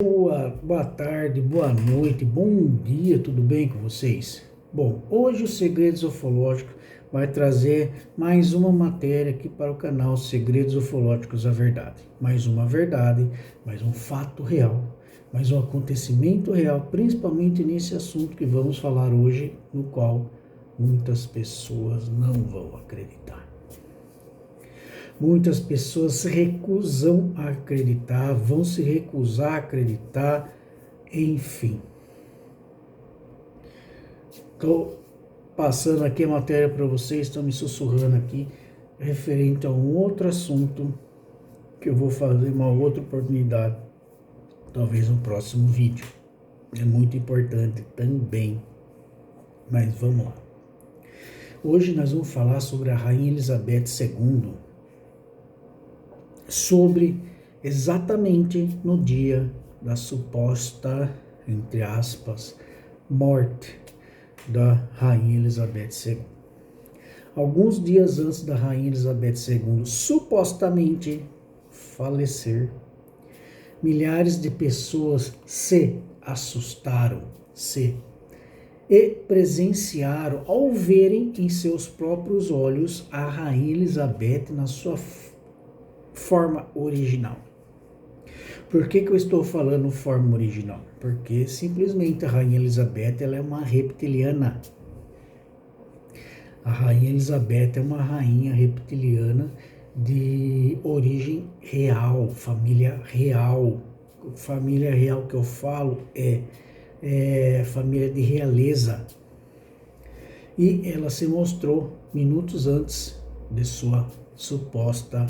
Boa tarde, boa noite, bom dia, tudo bem com vocês? Bom, hoje o Segredos Ufológicos vai trazer mais uma matéria aqui para o canal Segredos Ufológicos, a Verdade. Mais uma verdade, mais um fato real, mais um acontecimento real, principalmente nesse assunto que vamos falar hoje, no qual muitas pessoas não vão acreditar. Muitas pessoas se recusam a acreditar, vão se recusar a acreditar, enfim. Estou passando aqui a matéria para vocês, estão me sussurrando aqui, referente a um outro assunto que eu vou fazer uma outra oportunidade, talvez no próximo vídeo. É muito importante também, mas vamos lá. Hoje nós vamos falar sobre a Rainha Elizabeth II, sobre exatamente no dia da suposta, entre aspas, morte da Rainha Elizabeth II. Alguns dias antes da Rainha Elizabeth II supostamente falecer, milhares de pessoas se assustaram, e presenciaram ao verem em seus próprios olhos a Rainha Elizabeth na sua forma original. Por que eu estou falando forma original? Porque simplesmente a Rainha Elizabeth ela é uma reptiliana. A Rainha Elizabeth é uma rainha reptiliana de origem real, família real. Família real que eu falo é família de realeza. E ela se mostrou minutos antes de sua suposta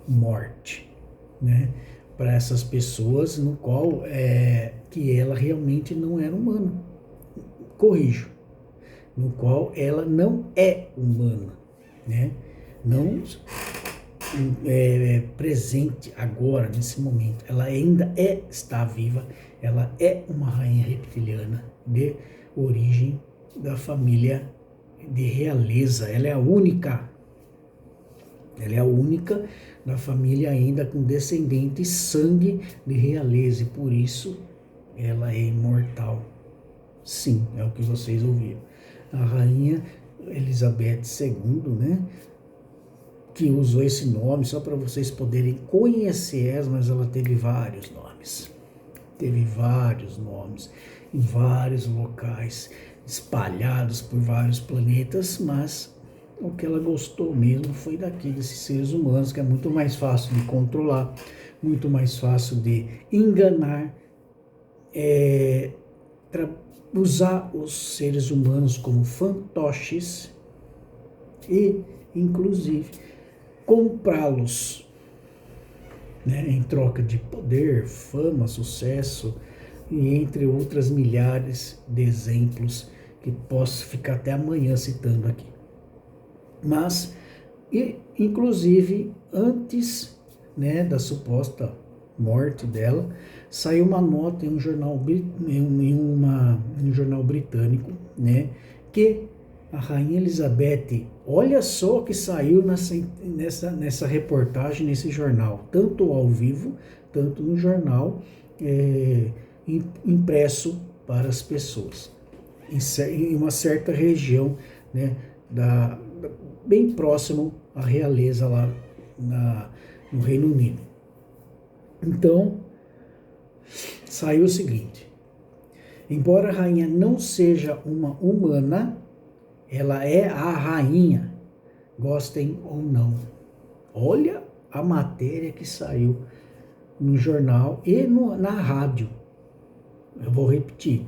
morte, né? Para essas pessoas no qual que ela realmente não era humana. Corrijo, no qual ela não é humana, né? Não presente agora, nesse momento. Ela ainda está viva, ela é uma rainha reptiliana de origem da família de realeza. Ela é a única da família ainda com descendente sangue de realeza, e por isso ela é imortal. Sim, é o que vocês ouviram. A Rainha Elizabeth II, né, que usou esse nome só para vocês poderem conhecer ela, mas ela teve vários nomes. Teve vários nomes em vários locais, espalhados por vários planetas, mas o que ela gostou mesmo foi daqui, desses seres humanos, que é muito mais fácil de controlar, muito mais fácil de enganar, usar os seres humanos como fantoches e, inclusive, comprá-los, né, em troca de poder, fama, sucesso e entre outras milhares de exemplos que posso ficar até amanhã citando aqui. Mas, inclusive, antes, né, da suposta morte dela, saiu uma nota em um jornal, um jornal britânico, né, que a Rainha Elizabeth, olha só que saiu nessa reportagem, nesse jornal, tanto ao vivo, tanto no jornal impresso para as pessoas, em uma certa região, né, bem próximo à realeza lá no Reino Unido. Então, saiu o seguinte: embora a rainha não seja uma humana, ela é a rainha, gostem ou não. Olha a matéria que saiu no jornal e na rádio. Eu vou repetir.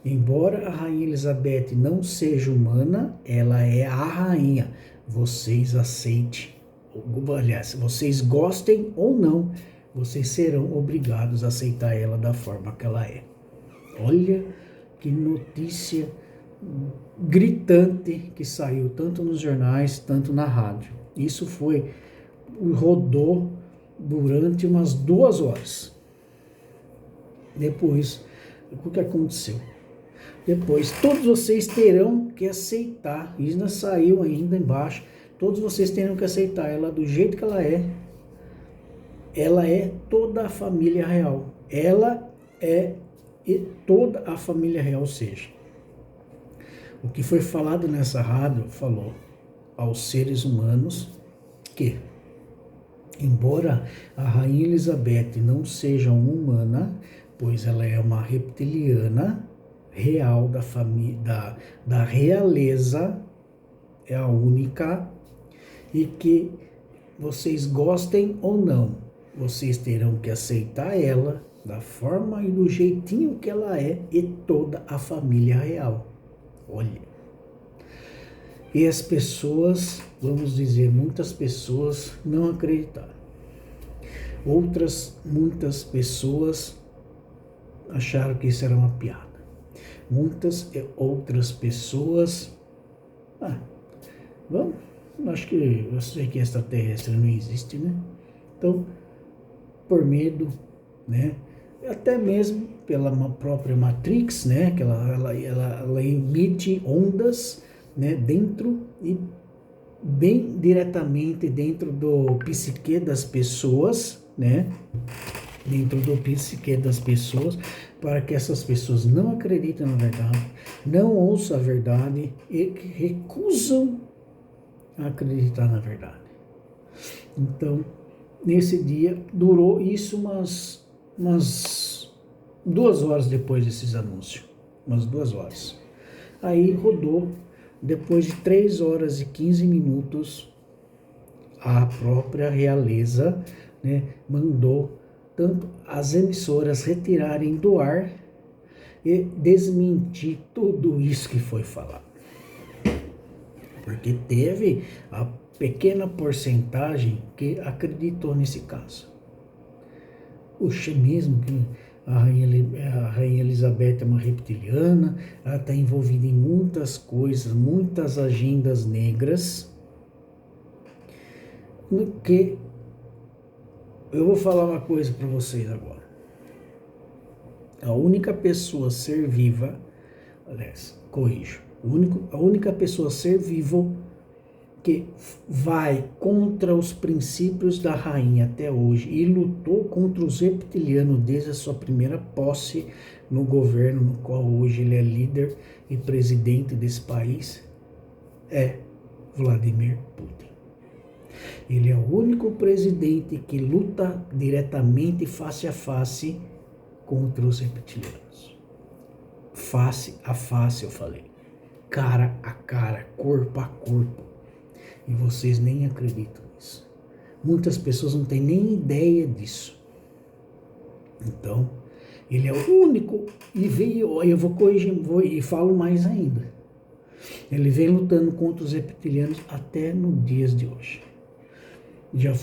Embora a Rainha Elizabeth não seja humana, ela é a rainha. Vocês aceitem, aliás, vocês gostem ou não, vocês serão obrigados a aceitar ela da forma que ela é. Olha que notícia gritante que saiu tanto nos jornais, tanto na rádio. Isso rodou durante umas 2 horas. Depois, o que aconteceu? Depois, todos vocês terão que aceitar, isso não saiu ainda embaixo, todos vocês terão que aceitar ela do jeito que ela é. Ela é toda a família real. Ela é e toda a família real. Ou seja, o que foi falado nessa rádio falou aos seres humanos que, embora a Rainha Elizabeth não seja uma humana, pois ela é uma reptiliana real da família, da realeza, é a única, e que vocês gostem ou não, vocês terão que aceitar ela da forma e do jeitinho que ela é e toda a família real. Olha. E as pessoas, vamos dizer, muitas pessoas não acreditaram. Muitas pessoas acharam que isso era uma piada. Muitas outras pessoas, vamos, acho que eu sei que extraterrestre não existe, né? Então, por medo, né? Até mesmo pela própria Matrix, né? Que ela emite ondas, né? Dentro e bem diretamente dentro do psique das pessoas, né? Dentro do psique das pessoas, para que essas pessoas não acreditem na verdade, não ouçam a verdade e recusam a acreditar na verdade. Então, nesse dia, durou isso umas 2 horas depois desses anúncios. Umas 2 horas. Aí rodou, depois de 3 horas e 15 minutos, a própria realeza, né, mandou tanto as emissoras retirarem do ar e desmentir tudo isso que foi falado. Porque teve a pequena porcentagem que acreditou nesse caso. Puxa, mesmo que a Rainha Elizabeth é uma reptiliana, ela está envolvida em muitas coisas, muitas agendas negras, que eu vou falar uma coisa para vocês agora. A única pessoa ser viva, aliás, corrijo, a única pessoa ser vivo que vai contra os princípios da rainha até hoje e lutou contra os reptilianos desde a sua primeira posse no governo, no qual hoje ele é líder e presidente desse país, é Vladimir Putin. Ele é o único presidente que luta diretamente, face a face, contra os reptilianos. Face a face, eu falei. Cara a cara, corpo a corpo. E vocês nem acreditam nisso. Muitas pessoas não têm nem ideia disso. Então, ele é o único, e veio, eu vou corrigir, e falo mais ainda. Ele vem lutando contra os reptilianos até nos dias de hoje. Já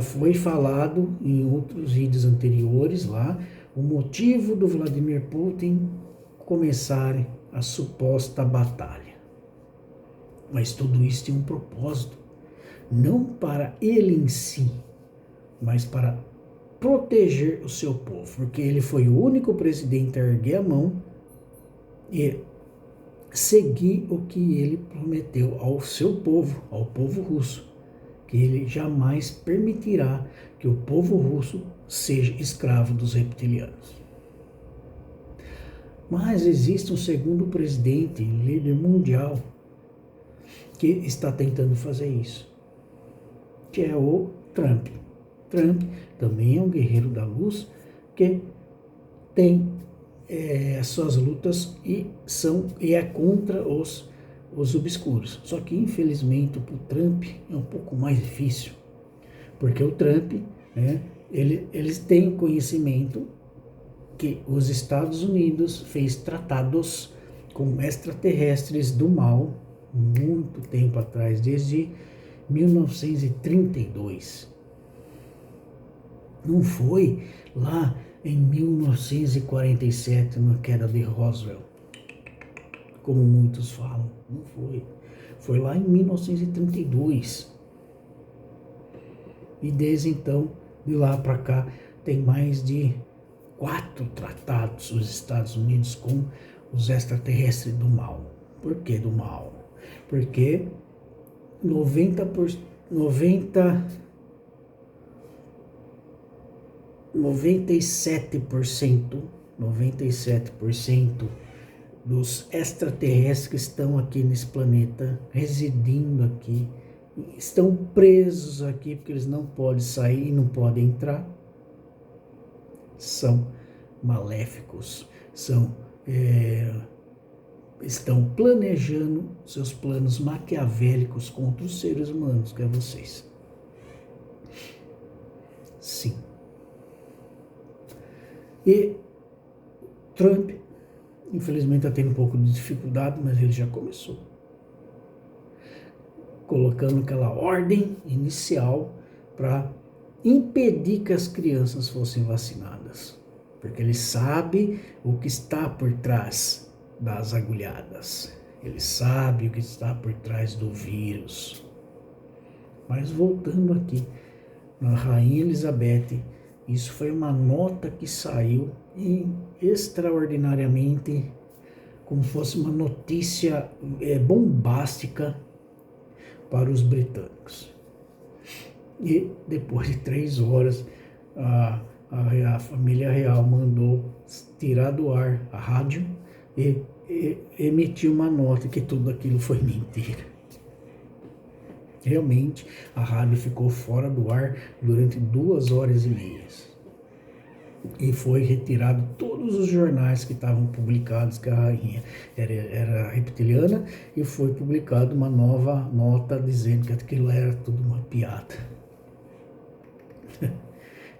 foi falado em outros vídeos anteriores lá, o motivo do Vladimir Putin começar a suposta batalha. Mas tudo isso tem um propósito, não para ele em si, mas para proteger o seu povo, porque ele foi o único presidente a erguer a mão e seguir o que ele prometeu ao seu povo, ao povo russo, que ele jamais permitirá que o povo russo seja escravo dos reptilianos. Mas existe um segundo presidente, líder mundial, que está tentando fazer isso, que é o Trump. Trump também é um guerreiro da luz que tem as suas lutas e é contra os obscuros. Só que infelizmente para o Trump é um pouco mais difícil, porque o Trump, né, eles têm conhecimento que os Estados Unidos fez tratados com extraterrestres do mal muito tempo atrás, desde 1932. Não foi lá em 1947, na queda de Roswell, como muitos falam. Não foi. Foi lá em 1932. E desde então, de lá para cá, tem mais de 4 tratados os Estados Unidos com os extraterrestres do mal. Por que do mal? Porque 97% 97% dos extraterrestres que estão aqui nesse planeta, residindo aqui, estão presos aqui porque eles não podem sair e não podem entrar, são maléficos, estão planejando seus planos maquiavélicos contra os seres humanos, que é vocês. Sim. E Trump, infelizmente, está tendo um pouco de dificuldade, mas ele já começou. Colocando aquela ordem inicial para impedir que as crianças fossem vacinadas. Porque ele sabe o que está por trás das agulhadas. Ele sabe o que está por trás do vírus. Mas voltando aqui, na Rainha Elizabeth, isso foi uma nota que saiu extraordinariamente, como fosse uma notícia bombástica para os britânicos. E depois de 3 horas, a família real mandou tirar do ar a rádio e emitiu uma nota que tudo aquilo foi mentira. Realmente, a rádio ficou fora do ar durante 2 horas e meia. E foi retirado todos os jornais que estavam publicados que a rainha era reptiliana, e foi publicada uma nova nota dizendo que aquilo era tudo uma piada.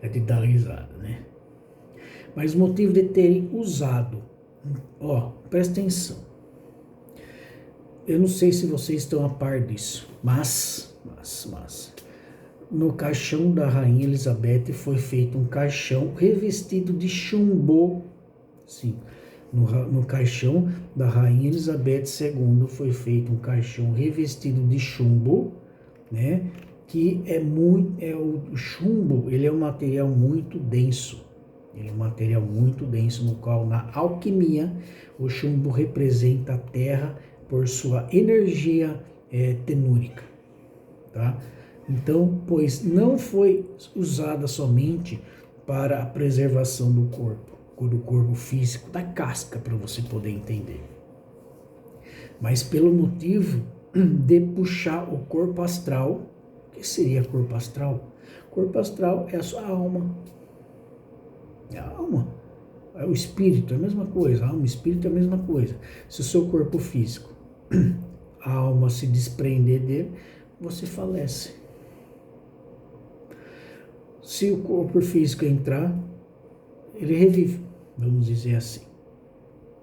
É de dar risada, né? Mas o motivo de terem usado, presta atenção. Eu não sei se vocês estão a par disso, mas no caixão da Rainha Elizabeth foi feito um caixão revestido de chumbo. Sim, no caixão da Rainha Elizabeth II foi feito um caixão revestido de chumbo, né? Que o chumbo, ele é um material muito denso. Ele é um material muito denso, no qual na alquimia o chumbo representa a terra por sua energia tenúrica, tá? Então, pois não foi usada somente para a preservação do corpo físico, da casca, para você poder entender, mas pelo motivo de puxar o corpo astral. O que seria corpo astral? Corpo astral é a sua alma. É a alma. É o espírito, é a mesma coisa. A alma e o espírito é a mesma coisa. Se o seu corpo físico, a alma se desprender dele, você falece. Se o corpo físico entrar, ele revive, vamos dizer assim.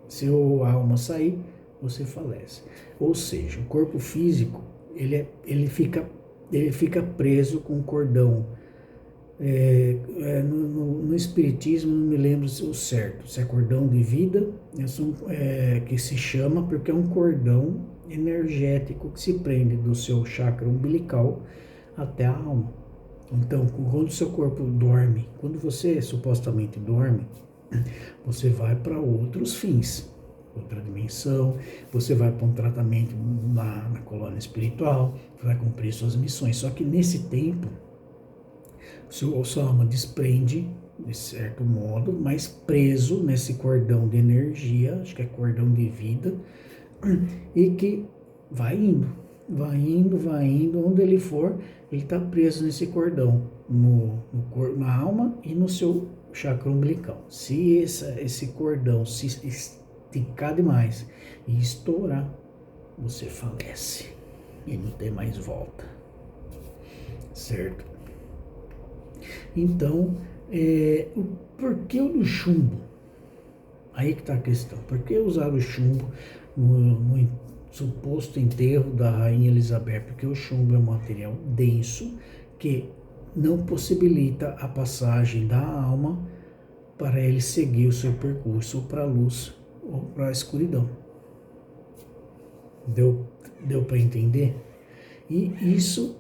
Se a alma sair, você falece. Ou seja, o corpo físico, ele fica preso com um cordão. No espiritismo, não me lembro o certo, se é cordão de vida, que se chama, porque é um cordão energético que se prende do seu chakra umbilical até a alma. Então, quando o seu corpo dorme, quando você supostamente dorme, você vai para outros fins, outra dimensão, você vai para um tratamento na colônia espiritual, vai cumprir suas missões. Só que nesse tempo, sua alma desprende, de certo modo, mas preso nesse cordão de energia, acho que é cordão de vida, e que vai indo, onde ele for, ele está preso nesse cordão, na alma e no seu chakra umbilical. Se esse cordão se esticar demais e estourar, você falece e não tem mais volta, certo? Então, por que o do chumbo? Aí que está a questão. Por que usar o chumbo no suposto enterro da Rainha Elizabeth? Porque o chumbo é um material denso que não possibilita a passagem da alma para ele seguir o seu percurso ou para a luz ou para a escuridão. Deu para entender? E isso,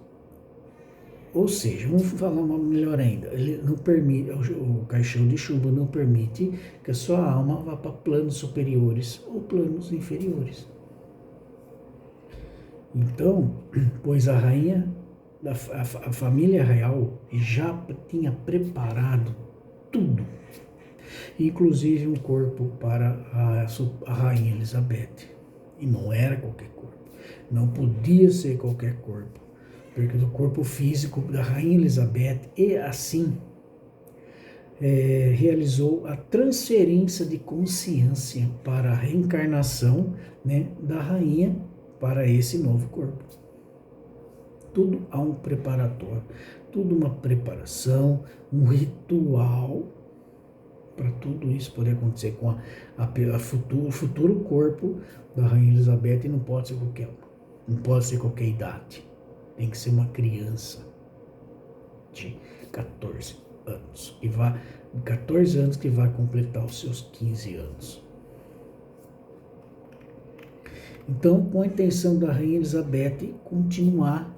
ou seja, vamos falar melhor ainda, ele não permite, o caixão de chumbo não permite que a sua alma vá para planos superiores ou planos inferiores. Então, pois a rainha, a família real já tinha preparado tudo. inclusive um corpo para a Rainha Elizabeth. E não era qualquer corpo, não podia ser qualquer corpo, porque o corpo físico da Rainha Elizabeth e assim realizou a transferência de consciência para a reencarnação, né, da rainha para esse novo corpo. Tudo há um preparatório, tudo uma preparação, um ritual para tudo isso poder acontecer com o futuro corpo da Rainha Elizabeth. E não pode ser qualquer um, não pode ser qualquer idade, tem que ser uma criança de 14 anos, 14 anos que vai completar os seus 15 anos. Então, com a intenção da Rainha Elizabeth continuar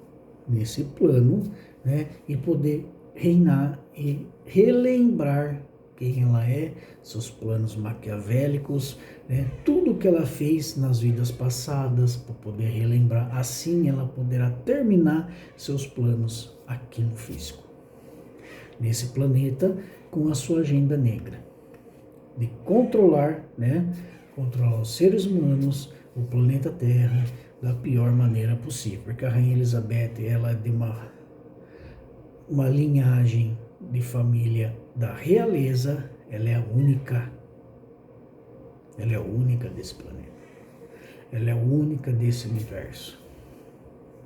nesse plano, né, e poder reinar e relembrar quem ela é, seus planos maquiavélicos, né, tudo que ela fez nas vidas passadas, para poder relembrar. Assim ela poderá terminar seus planos aqui no físico, nesse planeta, com a sua agenda negra de controlar, né, controlar os seres humanos, o planeta Terra, da pior maneira possível, porque a Rainha Elizabeth, ela é de uma linhagem de família da realeza, ela é a única desse planeta, ela é a única desse universo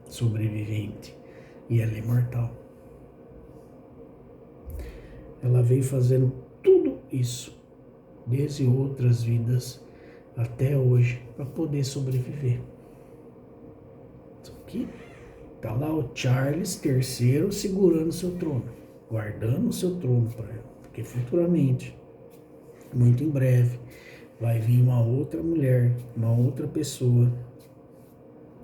sobrevivente, e ela é imortal. Ela veio fazendo tudo isso desde outras vidas até hoje para poder sobreviver. Só que tá lá o Charles III segurando seu trono, guardando o seu trono para ela, porque futuramente, muito em breve, vai vir uma outra mulher, uma outra pessoa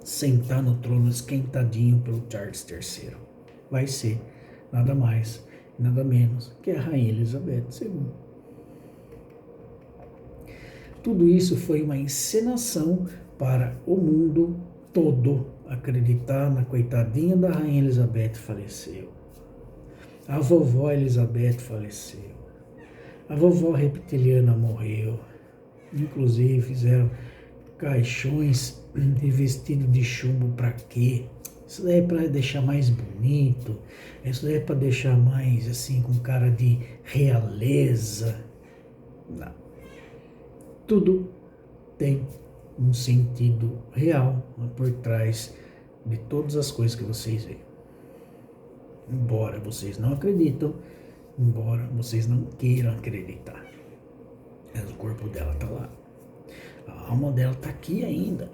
sentar no trono esquentadinho pelo Charles III. Vai ser nada mais, nada menos que a Rainha Elizabeth II. Tudo isso foi uma encenação para o mundo todo acreditar na coitadinha da Rainha Elizabeth faleceu. A vovó Elizabeth faleceu. A vovó reptiliana morreu. Inclusive fizeram caixões revestidos de chumbo para quê? Isso daí é para deixar mais bonito. Isso daí é para deixar mais assim com cara de realeza. Não. Tudo tem um sentido real por trás de todas as coisas que vocês veem. Embora vocês não acreditam, embora vocês não queiram acreditar, mas o corpo dela está lá. A alma dela está aqui ainda.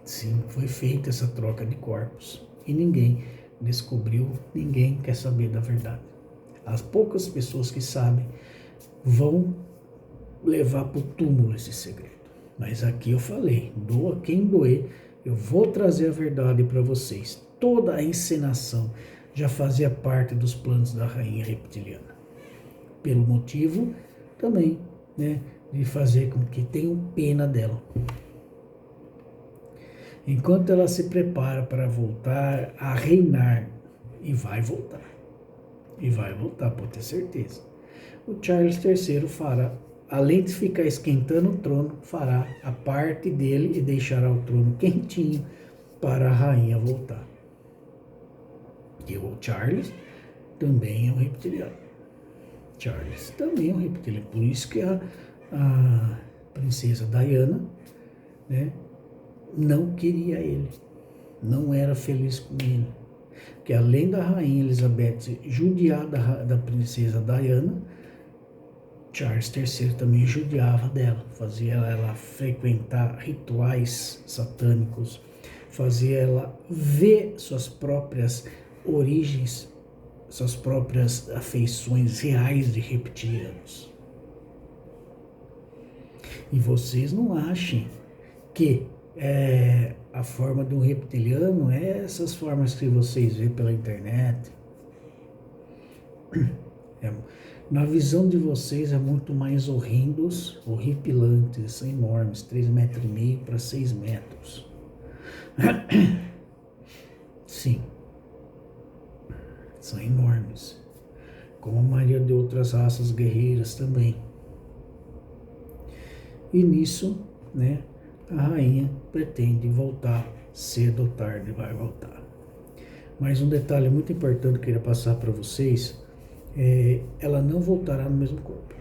Sim, foi feita essa troca de corpos e ninguém descobriu, ninguém quer saber da verdade. As poucas pessoas que sabem vão levar para o túmulo esse segredo. Mas aqui eu falei, doa quem doer, eu vou trazer a verdade para vocês. Toda a encenação já fazia parte dos planos da rainha reptiliana. Pelo motivo também, né, de fazer com que tenham pena dela. Enquanto ela se prepara para voltar a reinar, e vai voltar, pode ter certeza. O Charles III fará, além de ficar esquentando o trono, fará a parte dele e deixará o trono quentinho para a rainha voltar. E o Charles também é um reptiliano. Charles também é um reptiliano. Por isso que a princesa Diana, né, não queria ele. Não era feliz com ele. Que além da rainha Elizabeth judiar da princesa Diana, Charles III também judiava dela, fazia ela frequentar rituais satânicos, fazia ela ver suas próprias origens, suas próprias afeições reais de reptilianos. E vocês não achem que a forma de um reptiliano é essas formas que vocês vê pela internet. Na visão de vocês é muito mais horripilantes, são enormes, 3,5 metros para 6 metros. Sim, são enormes, como a maioria de outras raças guerreiras também. E nisso, né, a rainha pretende voltar, cedo ou tarde vai voltar. Mas um detalhe muito importante que eu queria passar para vocês, ela não voltará no mesmo corpo.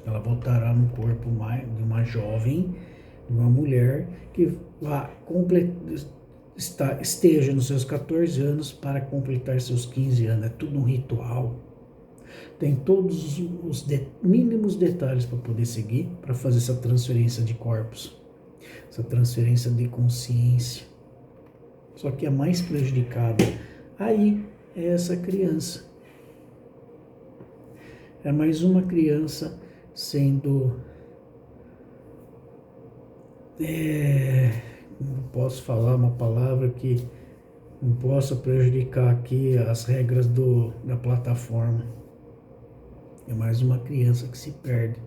Ela voltará no corpo de uma jovem, de uma mulher que esteja nos seus 14 anos para completar seus 15 anos. É tudo um ritual. Tem todos os mínimos detalhes para poder seguir, para fazer essa transferência de corpos, essa transferência de consciência. Só que a mais prejudicada aí é essa criança. É mais uma criança sendo... não posso falar uma palavra que não possa prejudicar aqui as regras da plataforma. É mais uma criança que se perde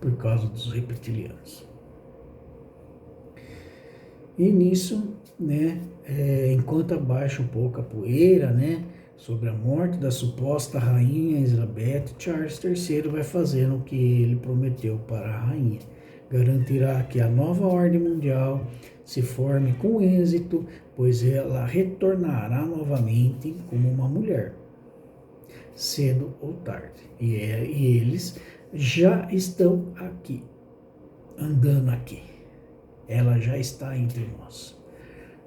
por causa dos reptilianos. E nisso, né, enquanto abaixa um pouco a poeira, né, sobre a morte da suposta rainha Elizabeth, Charles III vai fazendo o que ele prometeu para a rainha. Garantirá que a nova ordem mundial se forme com êxito, pois ela retornará novamente como uma mulher, cedo ou tarde. E eles já estão aqui, andando aqui. Ela já está entre nós.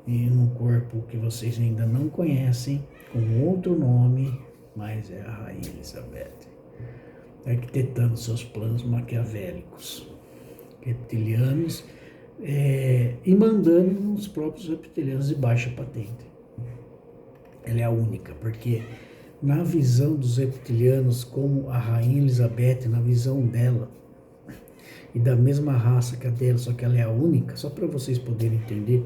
E num corpo que vocês ainda não conhecem, com outro nome, mas é a Rainha Elizabeth, arquitetando seus planos maquiavélicos, reptilianos, e mandando nos próprios reptilianos de baixa patente. Ela é a única, porque na visão dos reptilianos, como a Rainha Elizabeth, na visão dela, e da mesma raça que a dela, só que ela é a única, só para vocês poderem entender,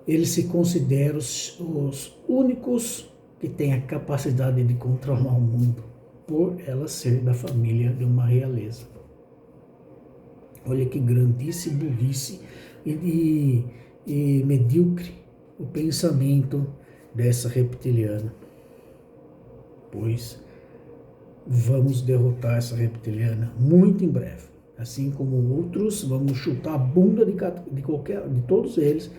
eles se consideram os únicos que têm a capacidade de controlar o mundo, por ela ser da família de uma realeza. Olha que grandice, burrice e medíocre o pensamento dessa reptiliana. Pois vamos derrotar essa reptiliana muito em breve. Assim como outros, vamos chutar a bunda de todos eles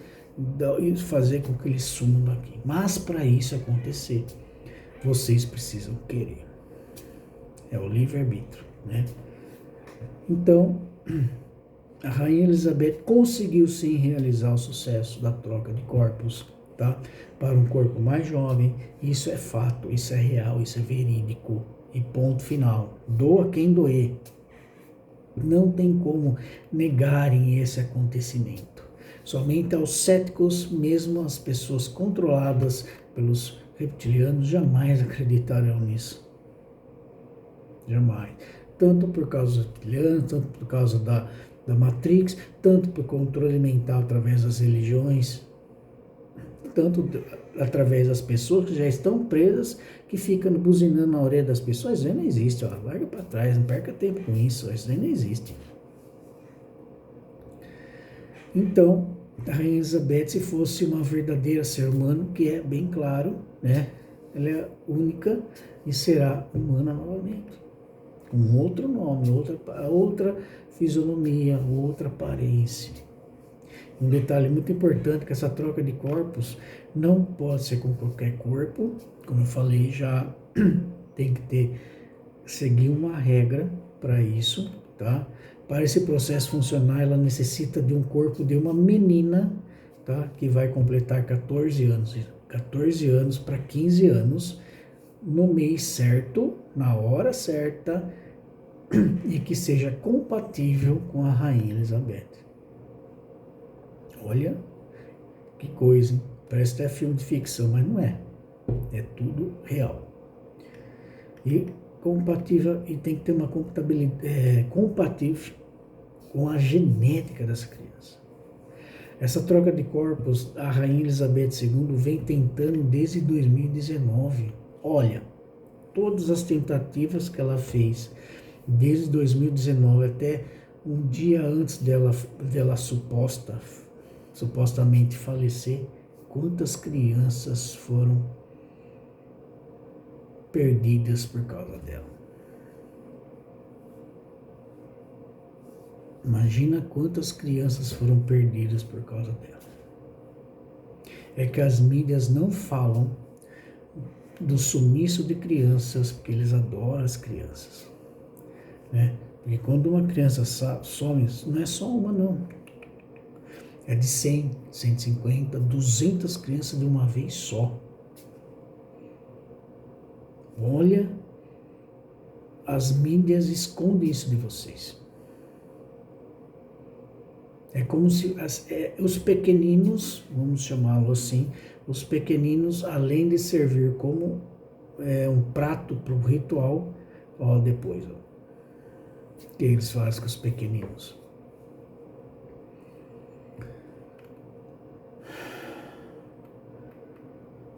e fazer com que eles sumam daqui. Mas para isso acontecer, vocês precisam querer. É o livre-arbítrio, né? Então, a Rainha Elizabeth conseguiu sim realizar o sucesso da troca de corpos, tá? Para um corpo mais jovem. Isso é fato, isso é real, isso é verídico. E ponto final. Doa quem doer. Não tem como negarem esse acontecimento. Somente aos céticos, mesmo as pessoas controladas pelos reptilianos, jamais acreditarão nisso. Jamais. Tanto por causa dos reptilianos, tanto por causa da Matrix, tanto por controle mental através das religiões, tanto através das pessoas que já estão presas, que ficam buzinando na orelha das pessoas. Isso aí não existe, ó. Larga para trás, não perca tempo com isso, isso aí não existe. Então, a Rainha Elizabeth, se fosse uma verdadeira ser humano, que é bem claro, né? Ela é única e será humana novamente, com outro nome, outra fisionomia, outra aparência. Um detalhe muito importante, que essa troca de corpos não pode ser com qualquer corpo, como eu falei já, tem que seguir uma regra para isso, tá? Para esse processo funcionar, ela necessita de um corpo de uma menina, tá? Que vai completar 14 anos, 14 anos para 15 anos, no mês certo, na hora certa, e que seja compatível com a Rainha Elizabeth. Olha que coisa, hein? Parece até filme de ficção, mas não é. É tudo real. E compatível, e tem que ter uma compatibilidade, compatível com a genética dessa criança. Essa troca de corpos, a Rainha Elizabeth II vem tentando desde 2019. Olha, todas as tentativas que ela fez desde 2019 até um dia antes dela supostamente falecer, quantas crianças foram perdidas por causa dela. Imagina quantas crianças foram perdidas por causa dela. É que as mídias não falam do sumiço de crianças, porque eles adoram as crianças, né? Porque quando uma criança some, não é só uma não, é de 100, 150, 200 crianças de uma vez só. Olha, as mídias escondem isso de vocês. É como se os pequeninos, vamos chamá-lo assim, os pequeninos, além de servir como um prato para o ritual, ó, depois, ó, o que eles fazem com os pequeninos?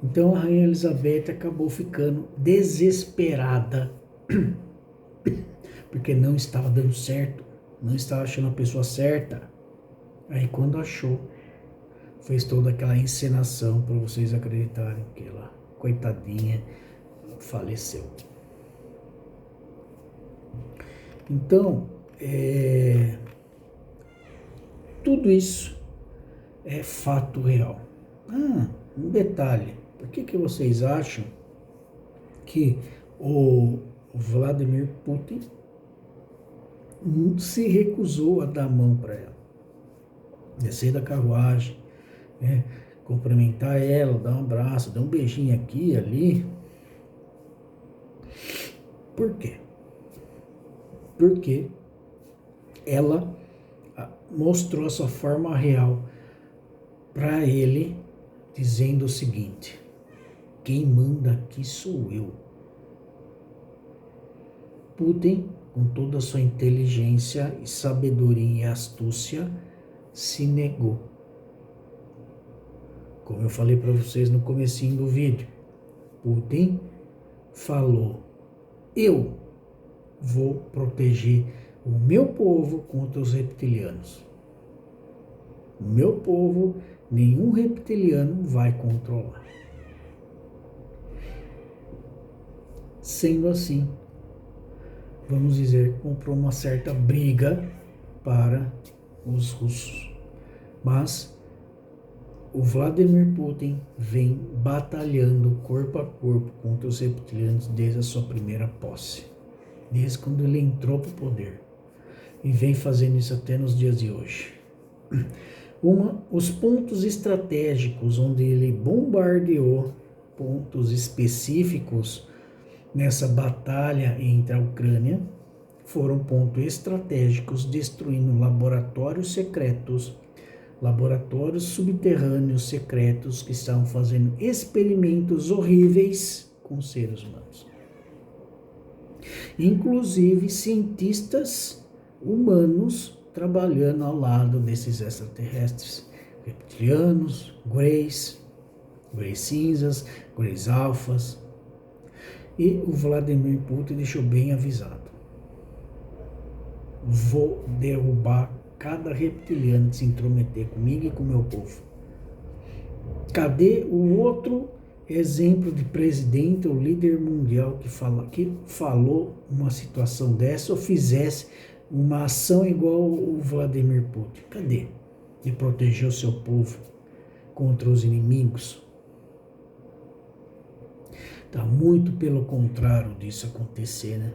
Então a Rainha Elizabeth acabou ficando desesperada, porque não estava dando certo, não estava achando a pessoa certa. Aí quando achou, fez toda aquela encenação para vocês acreditarem que ela, coitadinha, faleceu. Então, tudo isso é fato real. Um detalhe, por que vocês acham que o Vladimir Putin se recusou a dar a mão para ela? Descer da carruagem, né? Cumprimentar ela, dar um abraço, dar um beijinho aqui e ali. Por quê? Porque ela mostrou a sua forma real para ele, dizendo o seguinte: quem manda aqui sou eu. Putin, com toda a sua inteligência e sabedoria e astúcia, se negou. Como eu falei para vocês no comecinho do vídeo, Putin falou: eu vou proteger o meu povo contra os reptilianos. O meu povo, nenhum reptiliano vai controlar. Sendo assim, vamos dizer, comprou uma certa briga para os russos. Mas o Vladimir Putin vem batalhando corpo a corpo contra os reptilianos desde a sua primeira posse, desde quando ele entrou para o poder, e vem fazendo isso até nos dias de hoje. Os pontos estratégicos onde ele bombardeou, pontos específicos nessa batalha entre a Ucrânia, foram pontos estratégicos destruindo laboratórios secretos, laboratórios subterrâneos secretos que estavam fazendo experimentos horríveis com seres humanos. Inclusive cientistas humanos trabalhando ao lado desses extraterrestres, reptilianos, greys cinzas, greys alfas. E o Vladimir Putin deixou bem avisado: vou derrubar cada reptiliano que se intrometer comigo e com o meu povo. Cadê o outro exemplo de presidente ou líder mundial que falou uma situação dessa ou fizesse uma ação igual o Vladimir Putin? Cadê? De proteger o seu povo contra os inimigos. Está muito pelo contrário disso acontecer, né?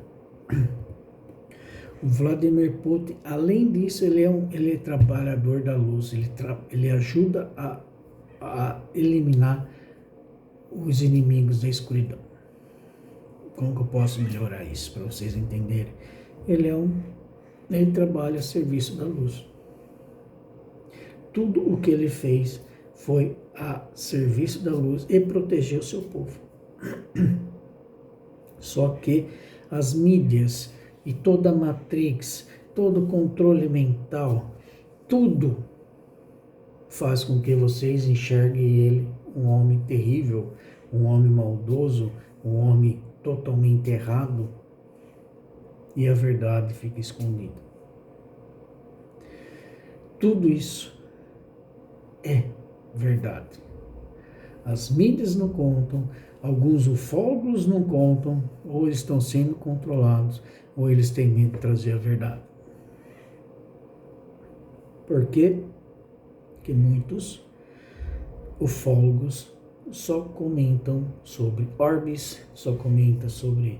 O Vladimir Putin, além disso, ele é trabalhador da luz, ele ajuda a eliminar os inimigos da escuridão. Como que eu posso melhorar isso para vocês entenderem? Ele trabalha a serviço da luz. Tudo o que ele fez foi a serviço da luz e proteger o seu povo. Só que as mídias e toda a Matrix, todo o controle mental, tudo faz com que vocês enxerguem ele um homem terrível, um homem maldoso, um homem totalmente errado, e a verdade fica escondida. Tudo isso é verdade. As mídias não contam, alguns ufólogos não contam, ou eles estão sendo controlados, ou eles têm medo de trazer a verdade. Por quê? Porque muitos ufólogos só comentam sobre orbes, só comentam sobre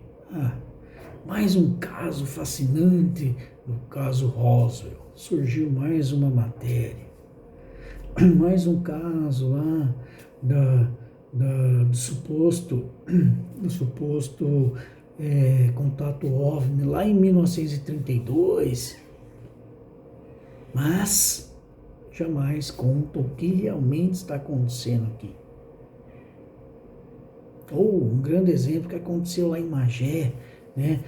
mais um caso fascinante, no caso Roswell. Surgiu mais uma matéria, mais um caso lá do suposto contato OVNI lá em 1932, mas jamais contam o que realmente está acontecendo aqui. Ou um grande exemplo que aconteceu lá em Magé, né?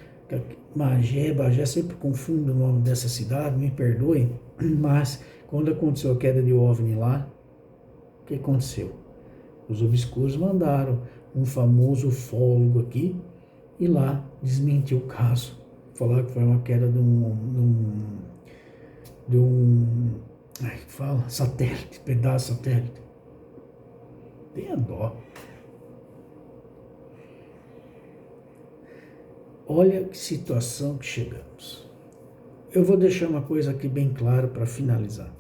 Bagé, sempre confundo o nome dessa cidade, me perdoem, mas quando aconteceu a queda de OVNI lá, o que aconteceu? Os obscuros mandaram um famoso ufólogo aqui e lá desmentiu o caso. Falaram que foi uma queda satélite, pedaço de satélite. Tenha dó. Olha que situação que chegamos. Eu vou deixar uma coisa aqui bem clara para finalizar.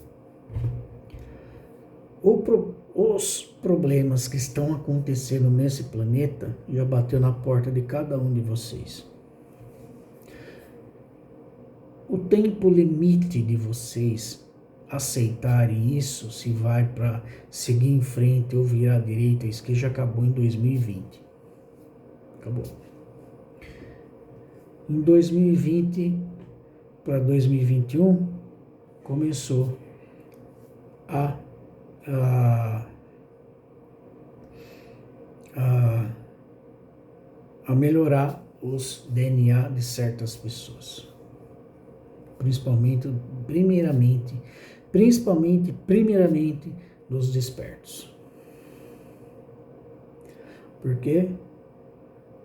Os problemas que estão acontecendo nesse planeta já bateu na porta de cada um de vocês. O tempo limite de vocês aceitarem isso, se vai para seguir em frente ou virar à direita, isso que já acabou em 2020. Acabou. Em 2020 para 2021 começou a melhorar os DNA de certas pessoas. Primeiramente dos despertos. Porque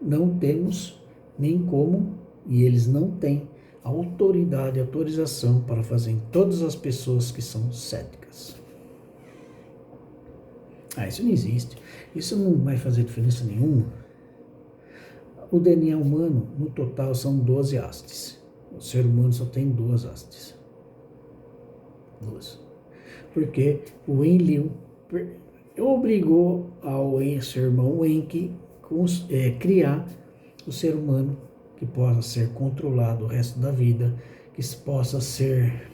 não temos nem como, e eles não têm autorização para fazer em todas as pessoas que são céticas. Isso não existe. Isso não vai fazer diferença nenhuma. O DNA humano, no total, são 12 hastes. O ser humano só tem 2 hastes. 2. Porque o Enlil obrigou ao seu irmão Enki criar o ser humano que possa ser controlado o resto da vida, que possa ser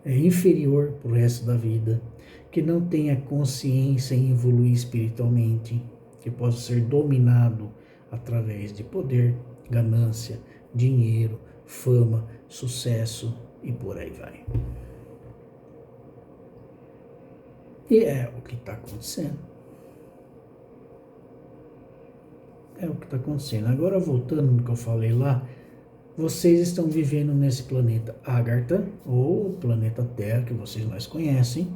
inferior para o resto da vida, que não tenha consciência em evoluir espiritualmente, que possa ser dominado através de poder, ganância, dinheiro, fama, sucesso e por aí vai. E é o que está acontecendo. É o que está acontecendo. Agora, voltando no que eu falei lá, vocês estão vivendo nesse planeta Agartha, ou planeta Terra, que vocês mais conhecem.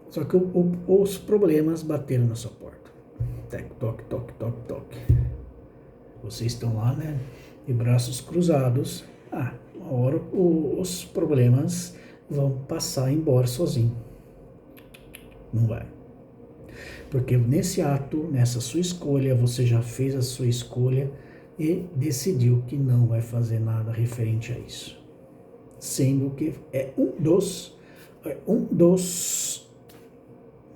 Só que os problemas bateram na sua porta. Toque, toque, toque, toque. Vocês estão lá, né? De braços cruzados. Uma hora os problemas vão passar embora sozinho. Não vai. Porque nesse ato, nessa sua escolha, você já fez a sua escolha e decidiu que não vai fazer nada referente a isso. Sendo que é um dos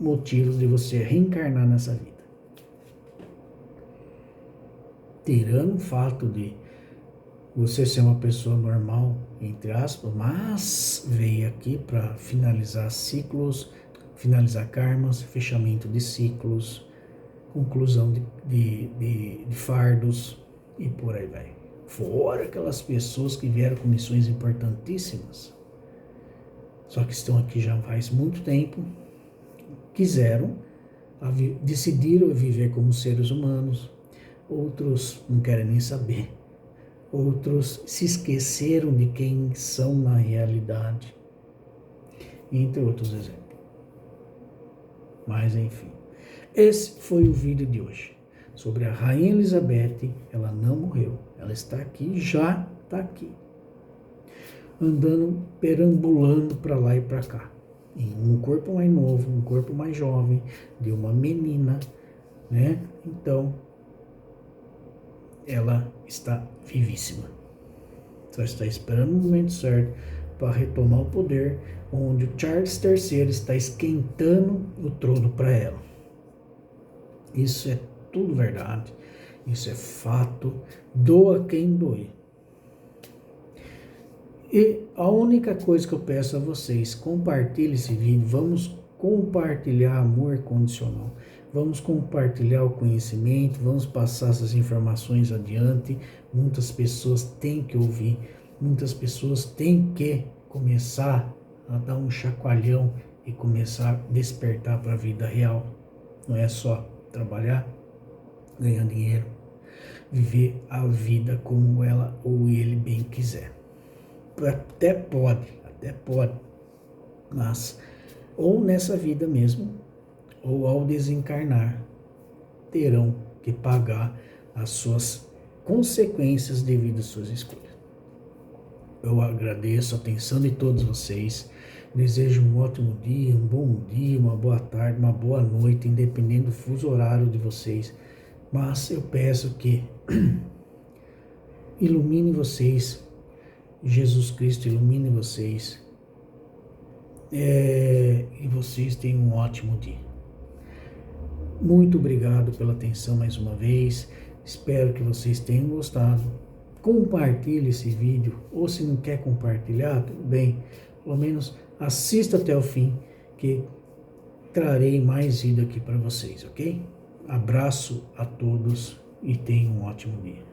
motivos de você reencarnar nessa vida. Tirando o fato de você ser uma pessoa normal, entre aspas, mas veio aqui para finalizar ciclos, finalizar karmas, fechamento de ciclos, conclusão de fardos e por aí vai. Fora aquelas pessoas que vieram com missões importantíssimas, só que estão aqui já faz muito tempo, decidiram viver como seres humanos, outros não querem nem saber, outros se esqueceram de quem são na realidade, entre outros exemplos. Mas enfim, esse foi o vídeo de hoje, sobre a Rainha Elizabeth. Ela não morreu, ela está aqui, já está aqui, andando, perambulando para lá e para cá, em um corpo mais novo, um corpo mais jovem, de uma menina, né? Então, ela está vivíssima, só está esperando o momento certo para retomar o poder, onde o Charles III está esquentando o trono para ela. Isso é tudo verdade, isso é fato, doa quem doer. E a única coisa que eu peço a vocês, compartilhe esse vídeo, vamos compartilhar amor condicional, vamos compartilhar o conhecimento, vamos passar essas informações adiante. Muitas pessoas têm que ouvir, muitas pessoas têm que começar a dar um chacoalhão e começar a despertar para a vida real. Não é só trabalhar, ganhar dinheiro, viver a vida como ela ou ele bem quiser. Até pode, mas ou nessa vida mesmo, ou ao desencarnar, terão que pagar as suas consequências devido às suas escolhas. Eu agradeço a atenção de todos vocês, desejo um ótimo dia, um bom dia, uma boa tarde, uma boa noite, independente do fuso horário de vocês, mas eu peço que ilumine vocês, Jesus Cristo ilumine vocês, e vocês tenham um ótimo dia. Muito obrigado pela atenção mais uma vez, espero que vocês tenham gostado. Compartilhe esse vídeo, ou se não quer compartilhar, tudo bem, pelo menos assista até o fim, que trarei mais vídeo aqui para vocês, ok? Abraço a todos e tenham um ótimo dia.